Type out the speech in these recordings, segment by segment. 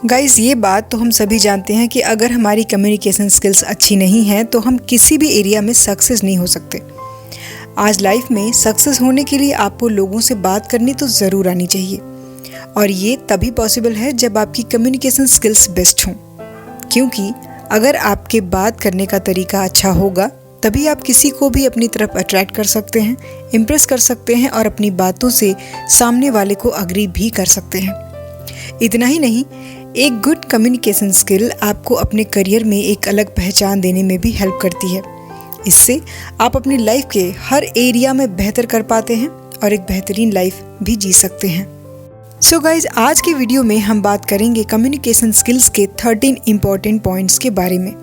Guys, ये बात तो हम सभी जानते हैं कि अगर हमारी कम्युनिकेशन स्किल्स अच्छी नहीं हैं तो हम किसी भी एरिया में सक्सेस नहीं हो सकते। आज लाइफ में सक्सेस होने के लिए आपको लोगों से बात करनी तो ज़रूर आनी चाहिए, और ये तभी पॉसिबल है जब आपकी कम्युनिकेशन स्किल्स बेस्ट हों। क्योंकि अगर आपके बात करने का तरीका अच्छा होगा तभी आप किसी को भी अपनी तरफ अट्रैक्ट कर सकते हैं, इम्प्रेस कर सकते हैं और अपनी बातों से सामने वाले को अग्री भी कर सकते हैं। इतना ही नहीं, एक गुड कम्युनिकेशन स्किल आपको अपने करियर में एक अलग पहचान देने में भी हेल्प करती है। इससे आप अपनी लाइफ के हर एरिया में बेहतर कर पाते हैं और एक बेहतरीन लाइफ भी जी सकते हैं। सो गाइज, आज की वीडियो में हम बात करेंगे कम्युनिकेशन स्किल्स के 13 इम्पॉर्टेंट पॉइंट्स के बारे में।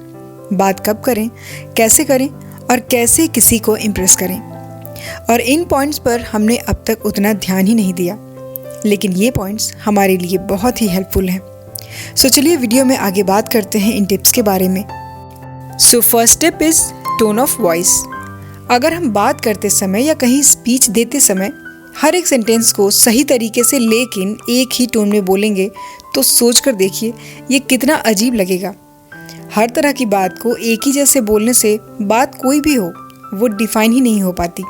बात कब करें, कैसे करें और कैसे किसी को इम्प्रेस करें। और इन पॉइंट्स पर हमने अब तक उतना ध्यान ही नहीं दिया, लेकिन ये पॉइंट्स हमारे लिए बहुत ही हेल्पफुल हैं। सो चलिए वीडियो में आगे बात करते हैं इन टिप्स के बारे में। So first step is tone of voice. अगर हम बात करते समय या कहीं स्पीच देते समय हर एक सेंटेंस को सही तरीके से लेकिन एक ही टोन में बोलेंगे तो सोच कर देखिए ये कितना अजीब लगेगा। हर तरह की बात को एक ही जैसे बोलने से बात कोई भी हो वो डिफाइन ही नहीं हो पाती,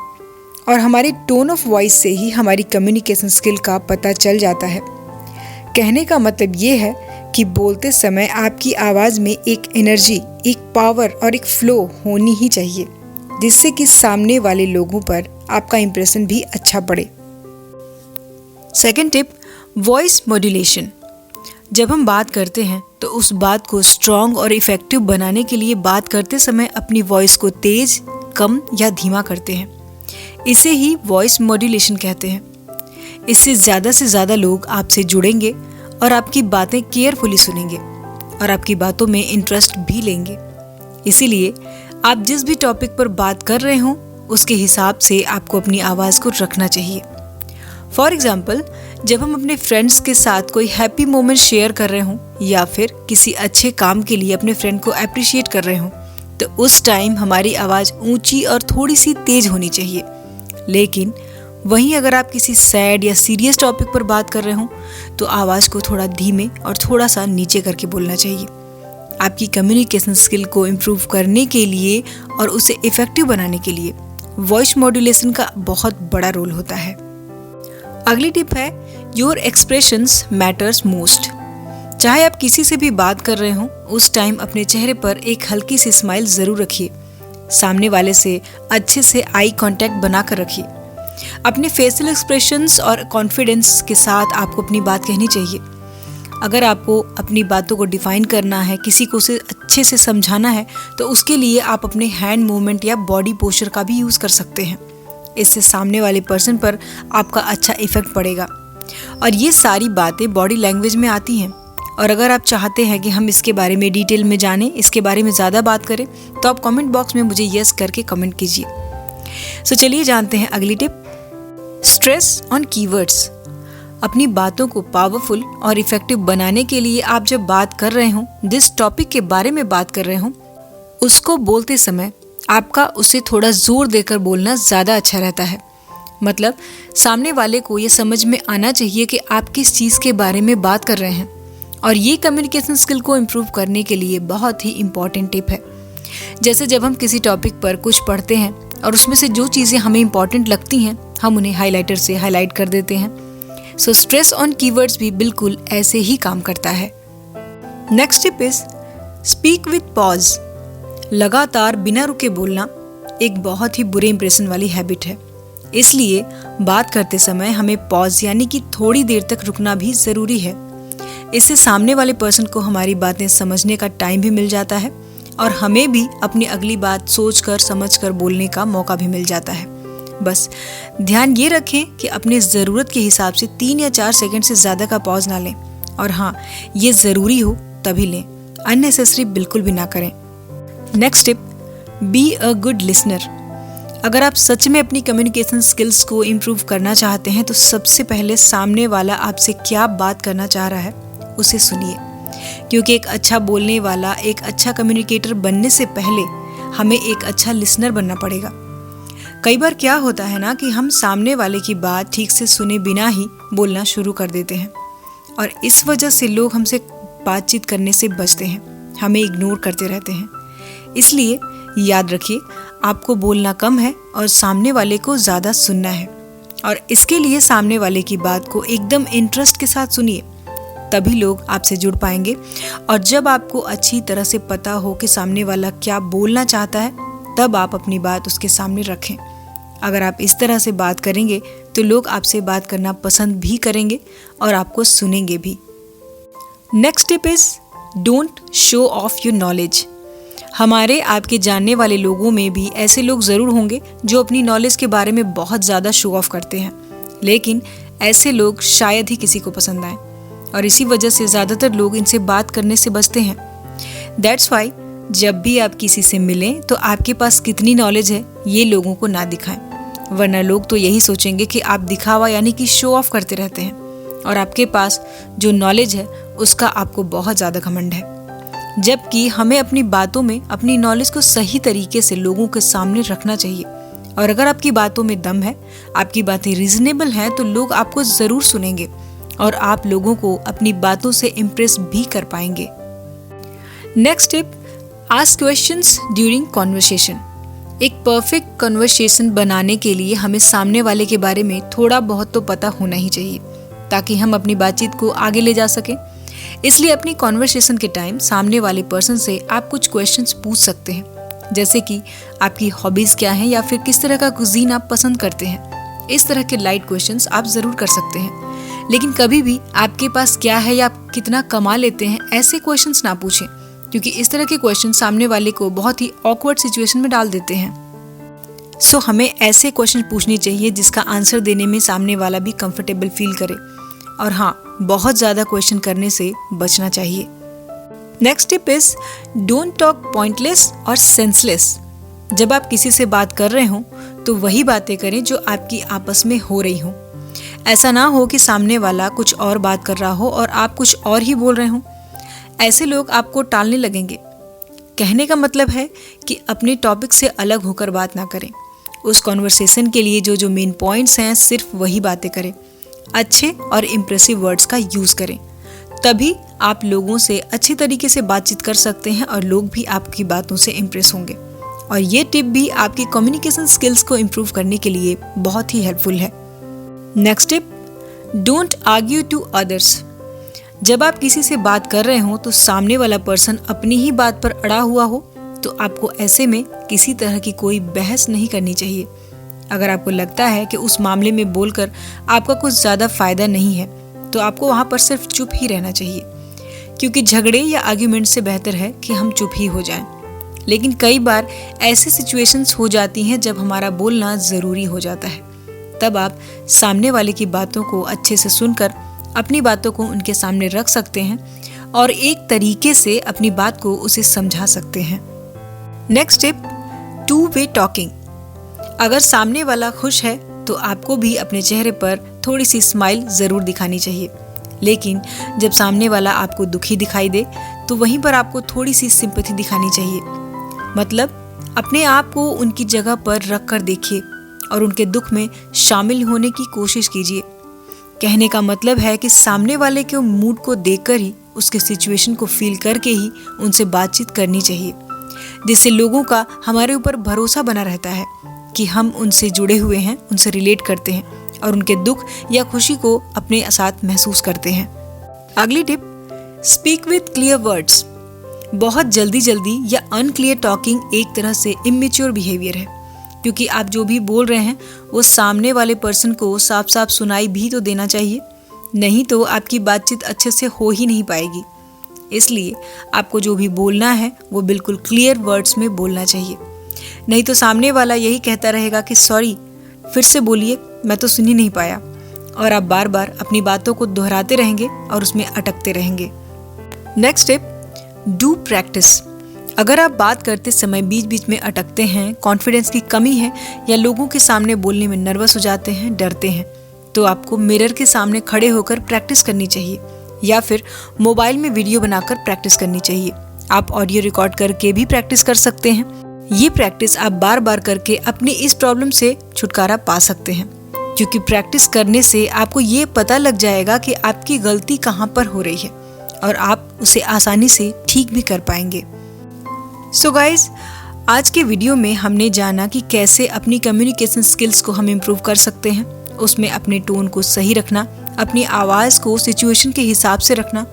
और हमारी टोन ऑफ वॉइस से ही हमारी कम्युनिकेशन स्किल का पता चल जाता है। कहने का मतलब ये है कि बोलते समय आपकी आवाज़ में एक एनर्जी, एक पावर और एक फ्लो होनी ही चाहिए, जिससे कि सामने वाले लोगों पर आपका इंप्रेशन भी अच्छा पड़े। Second tip, voice modulation. जब हम बात करते हैं तो उस बात को स्ट्रॉन्ग और इफ़ेक्टिव बनाने के लिए बात करते समय अपनी वॉइस को तेज, कम या धीमा करते हैं। इसे ही वॉइस मॉड्यूलेशन कहते हैं। इससे ज़्यादा से ज़्यादा लोग आपसे जुड़ेंगे और आपकी बातें केयरफुली सुनेंगे और आपकी बातों में इंटरेस्ट भी लेंगे। इसीलिए आप जिस भी टॉपिक पर बात कर रहे हों उसके हिसाब से आपको अपनी आवाज़ को रखना चाहिए। फॉर एग्जाम्पल, जब हम अपने फ्रेंड्स के साथ कोई हैप्पी मोमेंट शेयर कर रहे हों या फिर किसी अच्छे काम के लिए अपने फ्रेंड को अप्रिशिएट कर रहे हों तो उस टाइम हमारी आवाज़ ऊंची और थोड़ी सी तेज होनी चाहिए। लेकिन वहीं अगर आप किसी सैड या सीरियस टॉपिक पर बात कर रहे हों तो आवाज़ को थोड़ा धीमे और थोड़ा सा नीचे करके बोलना चाहिए। आपकी कम्युनिकेशन स्किल को इम्प्रूव करने के लिए और उसे इफ़ेक्टिव बनाने के लिए वॉइस मॉड्यूलेशन का बहुत बड़ा रोल होता है। अगली टिप है, योर एक्सप्रेशंस मैटर्स मोस्ट। चाहे आप किसी से भी बात कर रहे हों उस टाइम अपने चेहरे पर एक हल्की सी स्माइल ज़रूर रखिए। सामने वाले से अच्छे से आई कांटेक्ट बनाकर रखिए। अपने फेशियल एक्सप्रेशंस और कॉन्फिडेंस के साथ आपको अपनी बात कहनी चाहिए। अगर आपको अपनी बातों को डिफाइन करना है, किसी को उसे अच्छे से समझाना है तो उसके लिए आप अपने हैंड मूवमेंट या बॉडी पोस्चर का भी यूज़ कर सकते हैं। इससे सामने वाले पर्सन पर आपका अच्छा इफेक्ट पड़ेगा। और ये सारी बातें बॉडी लैंग्वेज में आती हैं। और अगर आप चाहते हैं कि हम इसके बारे में डिटेल में जानें, इसके बारे में ज़्यादा बात करें, तो आप कमेंट बॉक्स में मुझे यस करके कमेंट कीजिए। सो चलिए जानते हैं अगली टिप, स्ट्रेस ऑन कीवर्ड्स। अपनी बातों को पावरफुल और इफ़ेक्टिव बनाने के लिए आप जब बात कर रहे हों, जिस टॉपिक के बारे में बात कर रहे हों, उसको बोलते समय आपका उसे थोड़ा ज़ोर देकर बोलना ज़्यादा अच्छा रहता है। मतलब सामने वाले को ये समझ में आना चाहिए कि आप किस चीज़ के बारे में बात कर रहे हैं, और ये कम्युनिकेशन स्किल को इम्प्रूव करने के लिए बहुत ही इम्पॉर्टेंट टिप है। जैसे जब हम किसी टॉपिक पर कुछ पढ़ते हैं और उसमें से जो चीज़ें हमें इम्पॉर्टेंट लगती हैं हम उन्हें हाइलाइटर से हाईलाइट कर देते हैं। सो स्ट्रेस ऑन कीवर्ड्स भी बिल्कुल ऐसे ही काम करता है। Next tip is speak with pause. लगातार बिना रुके बोलना एक बहुत ही बुरे इंप्रेशन वाली हैबिट है। इसलिए बात करते समय हमें पॉज यानी कि थोड़ी देर तक रुकना भी ज़रूरी है। इससे सामने वाले पर्सन को हमारी बातें समझने का टाइम भी मिल जाता है और हमें भी अपनी अगली बात सोचकर समझकर बोलने का मौका भी मिल जाता है। बस ध्यान ये रखें कि अपनी ज़रूरत के हिसाब से 3 या 4 सेकंड से ज़्यादा का पॉज ना लें, और हाँ, ये ज़रूरी हो तभी लें, अननेसेसरी बिल्कुल भी ना करें। Next tip, be a good listener. अगर आप सच में अपनी कम्युनिकेशन स्किल्स को इम्प्रूव करना चाहते हैं तो सबसे पहले सामने वाला आपसे क्या बात करना चाह रहा है उसे सुनिए, क्योंकि एक अच्छा बोलने वाला, एक अच्छा कम्युनिकेटर बनने से पहले हमें एक अच्छा लिसनर बनना पड़ेगा। कई बार क्या होता है ना कि हम सामने वाले की बात ठीक से सुने बिना ही बोलना शुरू कर देते हैं, और इस वजह से लोग हमसे बातचीत करने से बचते हैं, हमें इग्नोर करते रहते हैं। इसलिए याद रखिए, आपको बोलना कम है और सामने वाले को ज़्यादा सुनना है। और इसके लिए सामने वाले की बात को एकदम इंटरेस्ट के साथ सुनिए, तभी लोग आपसे जुड़ पाएंगे। और जब आपको अच्छी तरह से पता हो कि सामने वाला क्या बोलना चाहता है, तब आप अपनी बात उसके सामने रखें। अगर आप इस तरह से बात करेंगे तो लोग आपसे बात करना पसंद भी करेंगे और आपको सुनेंगे भी। Next tip is don't show off your knowledge. हमारे आपके जानने वाले लोगों में भी ऐसे लोग ज़रूर होंगे जो अपनी नॉलेज के बारे में बहुत ज़्यादा शो ऑफ करते हैं, लेकिन ऐसे लोग शायद ही किसी को पसंद आए और इसी वजह से ज़्यादातर लोग इनसे बात करने से बचते हैं। दैट्स वाई जब भी आप किसी से मिलें तो आपके पास कितनी नॉलेज है ये लोगों को ना दिखाएं, वरना लोग तो यही सोचेंगे कि आप दिखावा यानी कि शो ऑफ करते रहते हैं और आपके पास जो नॉलेज है उसका आपको बहुत ज़्यादा घमंड है। जबकि हमें अपनी बातों में अपनी नॉलेज को सही तरीके से लोगों के सामने रखना चाहिए। और अगर आपकी बातों में दम है, आपकी बातें रीजनेबल हैं, तो लोग आपको ज़रूर सुनेंगे और आप लोगों को अपनी बातों से इम्प्रेस भी कर पाएंगे। Next tip, ask questions during conversation. एक परफेक्ट कन्वर्सेशन बनाने के लिए हमें सामने वाले के बारे में थोड़ा बहुत तो पता होना ही चाहिए, ताकि हम अपनी बातचीत को आगे ले जा सकें। इसलिए अपनी कॉन्वर्सेशन के टाइम सामने वाले पर्सन से आप कुछ क्वेश्चंस पूछ सकते हैं, जैसे कि आपकी हॉबीज़ क्या हैं या फिर किस तरह का कुजीन आप पसंद करते हैं। इस तरह के लाइट क्वेश्चंस आप ज़रूर कर सकते हैं, लेकिन कभी भी आपके पास क्या है या आप कितना कमा लेते हैं ऐसे क्वेश्चंस ना पूछें, क्योंकि इस तरह के क्वेश्चन सामने वाले को बहुत ही ऑकवर्ड सिचुएशन में डाल देते हैं। सो हमें ऐसे क्वेश्चन पूछने चाहिए जिसका आंसर देने में सामने वाला भी कंफर्टेबल फील करे। और हाँ, बहुत ज़्यादा क्वेश्चन करने से बचना चाहिए। Next tip is don't talk pointless और सेंसलेस। जब आप किसी से बात कर रहे हो तो वही बातें करें जो आपकी आपस में हो रही हो। ऐसा ना हो कि सामने वाला कुछ और बात कर रहा हो और आप कुछ और ही बोल रहे हो। ऐसे लोग आपको टालने लगेंगे। कहने का मतलब है कि अपने टॉपिक से अलग होकर बात ना करें। उस कॉन्वर्सेशन के लिए जो मेन पॉइंट्स हैं सिर्फ वही बातें करें। अच्छे और इम्प्रेसिव वर्ड्स का यूज़ करें, तभी आप लोगों से अच्छी तरीके से बातचीत कर सकते हैं और लोग भी आपकी बातों से इम्प्रेस होंगे। और ये टिप भी आपकी कम्युनिकेशन स्किल्स को इम्प्रूव करने के लिए बहुत ही हेल्पफुल है। Next tip, don't argue to others. जब आप किसी से बात कर रहे हो तो सामने वाला पर्सन अपनी ही बात पर अड़ा हुआ हो, तो आपको ऐसे में किसी तरह की कोई बहस नहीं करनी चाहिए। अगर आपको लगता है कि उस मामले में बोलकर आपका कुछ ज़्यादा फ़ायदा नहीं है, तो आपको वहाँ पर सिर्फ चुप ही रहना चाहिए, क्योंकि झगड़े या आर्ग्यूमेंट से बेहतर है कि हम चुप ही हो जाएं। लेकिन कई बार ऐसी सिचुएशंस हो जाती हैं जब हमारा बोलना ज़रूरी हो जाता है। तब आप सामने वाले की बातों को अच्छे से सुनकर अपनी बातों को उनके सामने रख सकते हैं और एक तरीके से अपनी बात को उसे समझा सकते हैं। Next tip, two way talking. अगर सामने वाला खुश है तो आपको भी अपने चेहरे पर थोड़ी सी स्माइल ज़रूर दिखानी चाहिए। लेकिन जब सामने वाला आपको दुखी दिखाई दे तो वहीं पर आपको थोड़ी सी सिंपैथी दिखानी चाहिए। मतलब अपने आप को उनकी जगह पर रख कर देखिए और उनके दुख में शामिल होने की कोशिश कीजिए। कहने का मतलब है कि सामने वाले के मूड को देखकर ही, उसके सिचुएशन को फील करके ही उनसे बातचीत करनी चाहिए, जिससे लोगों का हमारे ऊपर भरोसा बना रहता है कि हम उनसे जुड़े हुए हैं, उनसे रिलेट करते हैं और उनके दुख या खुशी को अपने साथ महसूस करते हैं। अगली tip, speak with clear words. बहुत जल्दी या अनक्लियर टॉकिंग एक तरह से इमेच्योर बिहेवियर है, क्योंकि आप जो भी बोल रहे हैं वो सामने वाले पर्सन को साफ साफ सुनाई भी तो देना चाहिए, नहीं तो आपकी बातचीत अच्छे से हो ही नहीं पाएगी। इसलिए आपको जो भी बोलना है वो बिल्कुल क्लियर वर्ड्स में बोलना चाहिए, नहीं तो सामने वाला यही कहता रहेगा कि सॉरी, फिर से बोलिए, मैं तो सुन ही नहीं पाया, और आप बार बार अपनी बातों को दोहराते रहेंगे और उसमें अटकते रहेंगे। Next tip, do practice. अगर आप बात करते समय बीच बीच में अटकते हैं, कॉन्फिडेंस की कमी है या लोगों के सामने बोलने में नर्वस हो जाते हैं, डरते हैं, तो आपको मिरर के सामने खड़े होकर प्रैक्टिस करनी चाहिए या फिर मोबाइल में वीडियो बनाकर प्रैक्टिस करनी चाहिए। आप ऑडियो रिकॉर्ड करके भी प्रैक्टिस कर सकते हैं। ये प्रैक्टिस आप बार बार करके अपनी इस प्रॉब्लम से छुटकारा पा सकते हैं, क्योंकि प्रैक्टिस करने से आपको ये पता लग जाएगा कि आपकी गलती कहाँ पर हो रही है और आप उसे आसानी से ठीक भी कर पाएंगे। सो गाइज, आज के वीडियो में हमने जाना कि कैसे अपनी कम्युनिकेशन स्किल्स को हम इम्प्रूव कर सकते हैं। उसमें अपने टोन को सही रखना, अपनी आवाज़ को सिचुएशन के हिसाब से रखना,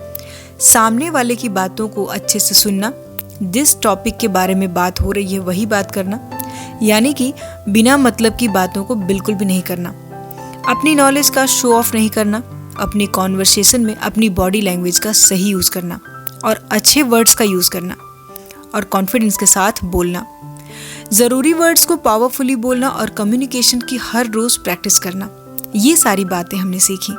सामने वाले की बातों को अच्छे से सुनना, जिस टॉपिक के बारे में बात हो रही है वही बात करना, यानी कि बिना मतलब की बातों को बिल्कुल भी नहीं करना, अपनी नॉलेज का शो ऑफ नहीं करना, अपनी कॉन्वर्सेशन में अपनी बॉडी लैंग्वेज का सही यूज़ करना और अच्छे वर्ड्स का यूज़ करना और कॉन्फिडेंस के साथ बोलना, ज़रूरी वर्ड्स को पावरफुली बोलना और कम्युनिकेशन की हर रोज़ प्रैक्टिस करना। ये सारी बातें हमने सीखी।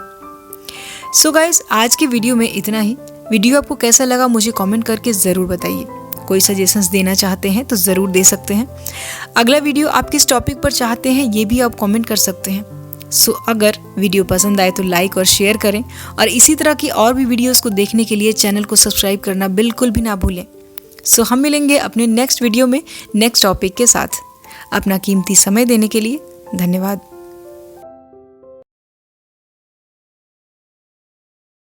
सो गाइस, आज के वीडियो में इतना ही। वीडियो आपको कैसा लगा मुझे कमेंट करके ज़रूर बताइए। कोई सजेशंस देना चाहते हैं तो ज़रूर दे सकते हैं। अगला वीडियो आप किस टॉपिक पर चाहते हैं ये भी आप कमेंट कर सकते हैं। सो अगर वीडियो पसंद आए तो लाइक और शेयर करें और इसी तरह की और भी वीडियोस को देखने के लिए चैनल को सब्सक्राइब करना बिल्कुल भी ना भूलें। सो हम मिलेंगे अपने नेक्स्ट वीडियो में नेक्स्ट टॉपिक के साथ। अपना कीमती समय देने के लिए धन्यवाद।